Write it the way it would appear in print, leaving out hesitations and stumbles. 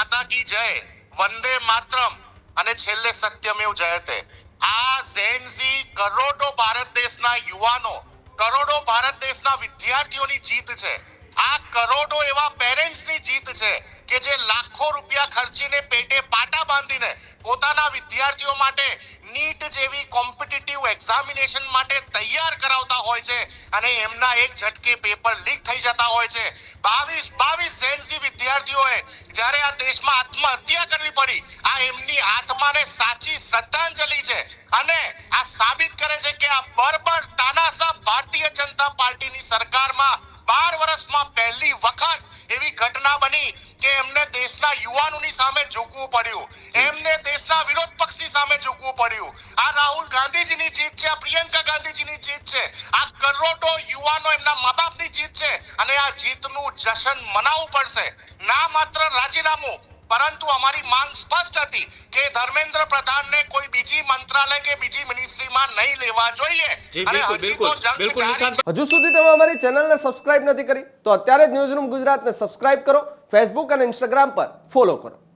માતા કી જય, વંદે માતરમ અને છેલ્લે સત્યમેવ જયતે. આ ઝેનઝી કરોડો ભારત દેશના યુવાનો, કરોડો ભારત દેશના વિદ્યાર્થીઓની જીત છે. આ કરોડો એવા પેરેન્ટ્સની જીત છે કે જે લાખો રૂપિયા ખર્ચીને પેટે પાટા બાંધીને પોતાના વિદ્યાર્થીઓ માટે નીટ જેવી કોમ્પિટિટિવ એક્ઝામિનેશન માટે તૈયાર કરાવતા હોય છે અને એમના એક ઝટકે પેપર લીક થઈ જતા હોય છે. 22 ઝેનઝી વિદ્યાર્થીઓએ જ્યારે આ દેશમાં આત્મહત્યા કરવી પડી, આ એમની આત્માને સાચી શ્રદ્ધાંજલિ છે અને આ સાબિત કરે છે કે આ બર્બર તાનાશાહ ભારતીય જનતા પાર્ટીની સરકારમાં 12 વર્ષમાં પહેલી વખત એવી ઘટના બની કે એમને દેશના યુવાનોની સામે ઝૂકવું પડ્યું, એમને દેશના વિરોધ પક્ષની સામે ઝૂકવું પડ્યું. આ રાહુલ ગાંધીજીની જીત છે, આ પ્રિયંકા ગાંધીજીની જીત છે, આ કરોડો યુવાનો એમના મા બાપની જીત છે અને આ જીતનું જશ્ન મનાવવું પડશે. ના માત્ર રાજીનામું, પરંતુ અમારી માંગ સ્પષ્ટ હતી કે ધર્મેન્દ્ર પ્રધાનને કોઈ બીજી મંત્રાલય કે બીજી મિનિસ્ટ્રીમાં નહીં લેવા જોઈએ. અને હજી તો જંગ જારી છે. હજુ સુધી તમે અમારી ચેનલને સબસ્ક્રાઇબ નથી કરી તો અત્યારે જ ન્યૂઝરૂમ ગુજરાતને સબસ્ક્રાઇબ કરો, ફેસબુક અને ઇન્સ્ટાગ્રામ પર ફોલો કરો.